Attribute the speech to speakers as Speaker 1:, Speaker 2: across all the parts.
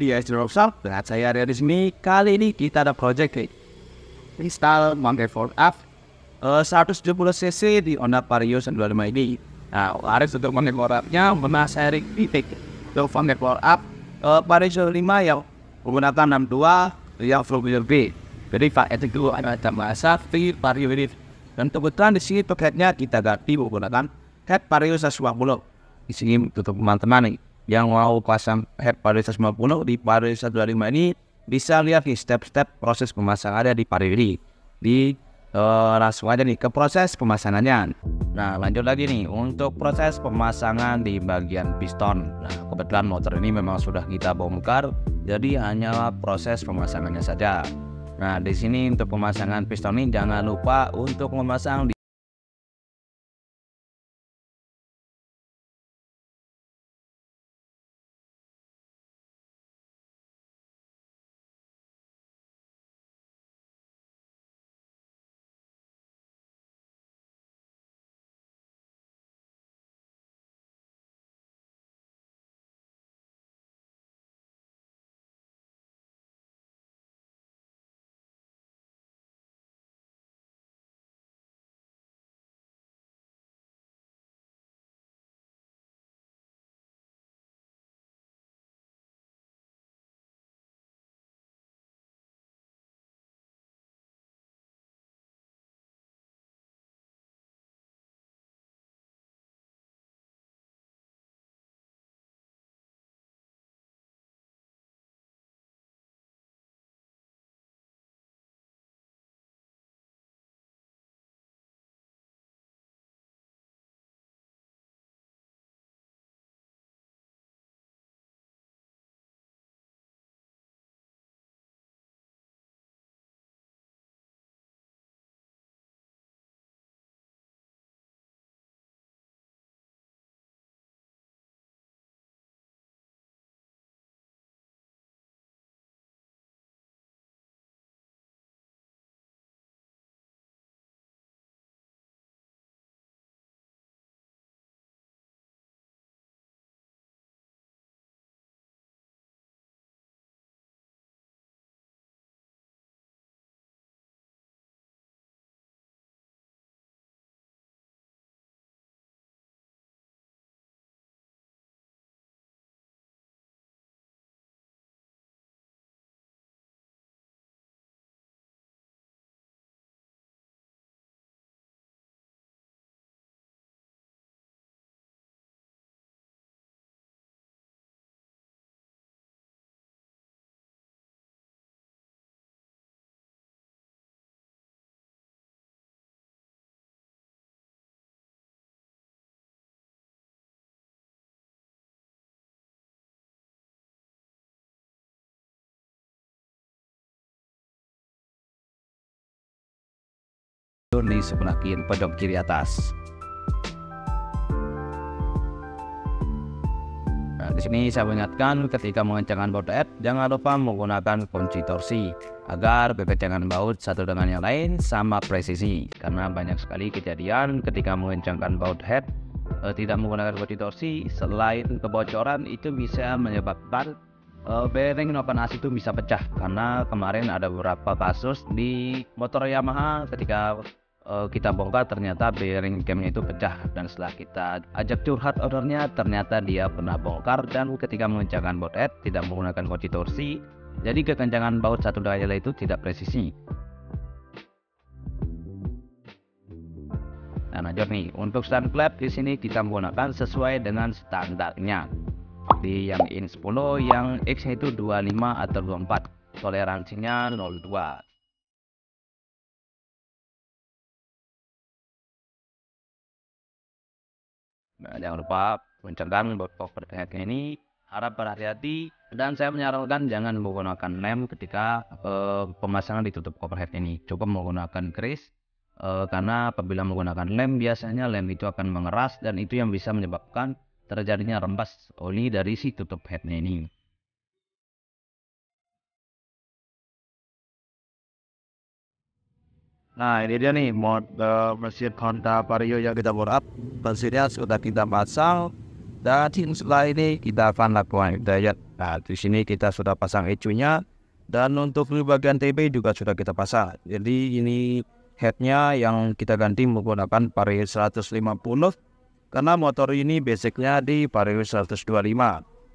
Speaker 1: di Astro Workshop dengan saya Ria Rizmi. Kali ini kita ada project nih, install Monkey Ford Up 170cc di Honda Vario 125 ini. Nah, Aris untuk Monkey Ford Up-nya memasang titik untuk Monkey Ford Up Vario 125 yang menggunakan 62 yang full wheel B. Jadi pakai itu ada masa di Vario ini. Dan kebetulan di sini headnya kita ganti menggunakan head Vario 150. Di sini untuk teman-teman nih yang mau pasang head Vario 150 di Vario 125 ini, bisa lihat nih step-step proses pemasangannya di Vario ini. Langsung aja nih ke proses pemasangannya. Nah, lanjut lagi nih untuk proses pemasangan di bagian piston. Nah, kebetulan motor ini memang sudah kita bongkar, jadi hanya proses pemasangannya saja. Nah, di sini untuk pemasangan piston ini jangan lupa untuk memasang di sebelah kiri pojok kiri atas. Nah, di sini saya ingatkan ketika mengencangkan baut head, jangan lupa menggunakan kunci torsi agar kekencangan baut satu dengan yang lain sama presisi. Karena banyak sekali kejadian ketika mengencangkan baut head tidak menggunakan kunci torsi, selain kebocoran itu bisa menyebabkan bearing noken as itu bisa pecah. Karena kemarin ada beberapa kasus di motor Yamaha ketika kita bongkar ternyata bearing camnya itu pecah, dan setelah kita ajak curhat ownernya ternyata dia pernah bongkar dan ketika mengencangkan baut head tidak menggunakan kunci torsi, jadi kekencangan baut satu dengan yang lain itu tidak presisi. Nah, lanjut nih untuk stand flap di sini kita menggunakan sesuai dengan standarnya. Di yang in 10, yang X itu 25 atau 24, toleransinya 02. Nah, jangan lupa mencengkan baut cover head ini, harap berhati-hati, dan saya menyarankan jangan menggunakan lem ketika pemasangan ditutup cover head ini. Coba menggunakan grease, karena apabila menggunakan lem biasanya lem itu akan mengeras dan itu yang bisa menyebabkan terjadinya rembas oli dari si tutup headnya ini. Nah, ini dia nih mesin Honda Vario yang kita bore up. Mesinnya sudah kita pasang, dan setelah ini kita akan lakukan daya
Speaker 2: Nah, di sini kita sudah pasang ECU-nya, dan untuk di bagian TB juga sudah kita pasang. Jadi ini headnya yang kita ganti menggunakan Vario 150, karena motor ini basicnya di Vario 125.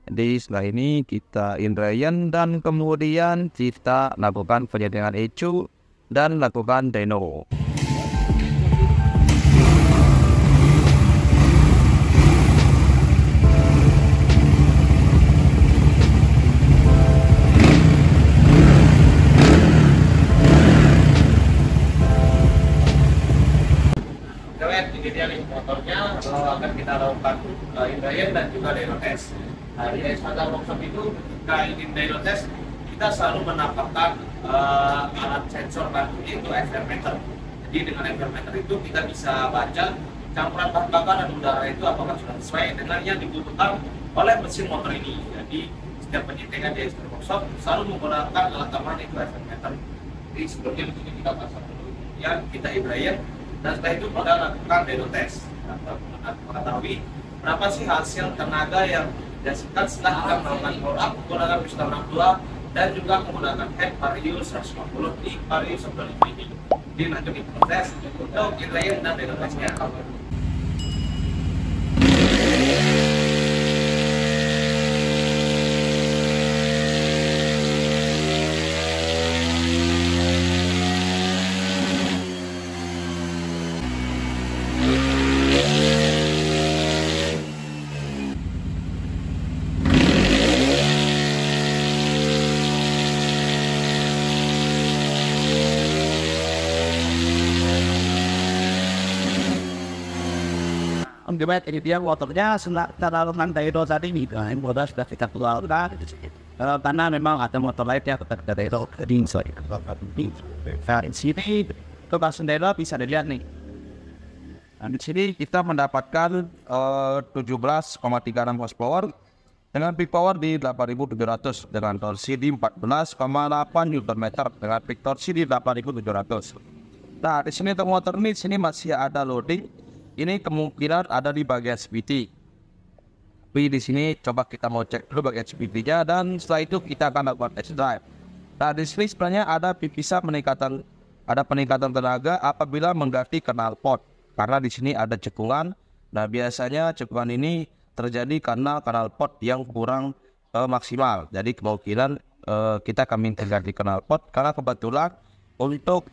Speaker 2: Jadi setelah ini kita indrayan dan kemudian kita lakukan penyetingan ECU dan lakukan dyno.
Speaker 1: Ini dia nih motornya, akan kita lakukan indrayan dan juga dyno test. Nah, di standar workshop itu ketika ingin dyno test, kita selalu menambahkan alat sensor bantu, yaitu air meter. Jadi dengan air meter itu kita bisa baca campuran bahan bakar dan udara itu apakah sudah sesuai dengan yang dibutuhkan oleh mesin motor ini. Jadi setiap penyetingan di standar workshop selalu menggunakan alat tambahan, yaitu air meter. Jadi sebelumnya begini kita pasang dulu, kemudian kita indrayan, dan setelah itu kita lakukan dyno test. Untuk mengetahui berapa sih hasil tenaga yang dihasilkan setelah kita melakukan power up menggunakan piston 62 dan juga menggunakan head Vario 150 di Vario 125 ini. Jadi lanjut di proses untuk indrayan dan dyno testnya. Gimana ini dia motornya setelah dyno tadi nih, motor sudah kita keluarkan karena memang ada motor lain yang tetap dyno di sini. Untuk langsung dyno bisa dilihat nih. Nah, di sini kita mendapatkan 17,36 horsepower dengan peak power di 8.700 dengan torsi di 14,8 Nm dengan peak torsi di 8.700. Nah, di sini untuk motor ini masih ada loading. Ini kemungkinan ada di bagian SPT. Tapi di sini coba kita mau cek dulu bagian SPT-nya, dan setelah itu kita akan lakukan test drive. Nah, di sini sebenarnya bisa ada peningkatan tenaga apabila mengganti knalpot, karena di sini ada cekungan. Nah, biasanya cekungan ini terjadi karena knalpot yang kurang maksimal. Jadi kemungkinan kita akan minta ganti knalpot, karena kebetulan untuk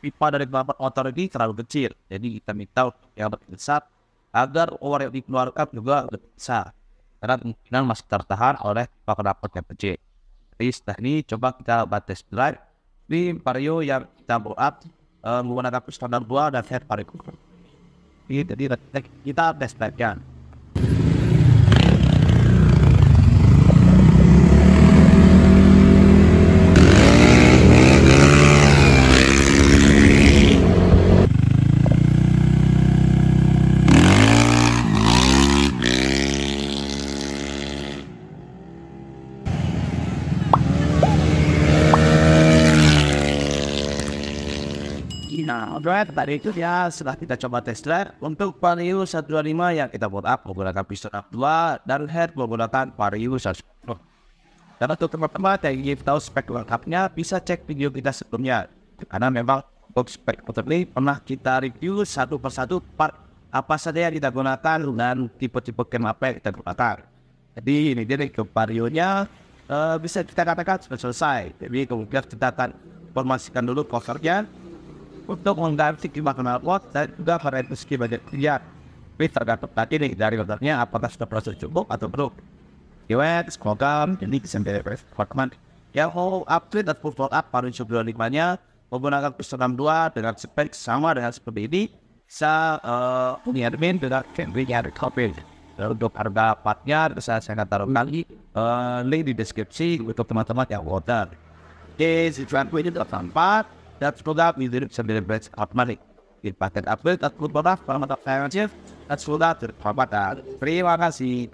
Speaker 1: pipa dari knalpot motor ini terlalu kecil. Jadi kita minta yang lebih besar agar power yang dikeluarkan juga lebih besar, karena kemungkinan masih tertahan oleh pipa knalpot yang kecil. Jadi setelah ini coba kita test drive di Vario yang kita buat menggunakan piston 2 dan head Vario. Jadi kita test drive-nya. Nah, tadi itu ya setelah kita coba test drive untuk Vario 125 yang kita buat up menggunakan piston 2 dan head menggunakan Vario 110. Dan untuk teman-teman yang ingin tahu spek lengkapnya bisa cek video kita sebelumnya, karena memang untuk spek motor ini pernah kita review satu persatu part apa saja yang kita gunakan dan tipe-tipe kem apa yang kita gunakan. Jadi ini dia nih ke Vario-nya bisa kita katakan sudah selesai. Jadi kemudian kita akan informasikan dulu covernya untuk mengganti pipa knalpot dan juga mereduksi bagian kerja. Tapi tergantung tadi nih dari motornya apakah sudah proses cukup atau belum. Semoga ini bisa menjadi teman yang mau upgrade dan full up Vario 125-nya menggunakan piston 62 dengan spek sama dengan seperti ini, bisa mengirim dengan camping recovery. Untuk harga partnya bisa saya taruhkan link di deskripsi untuk teman-teman yang order. Oke, situasi ini tempat dan semoga video bisa menjadi otomatis. Paket update dan semoga dan semoga terima kasih.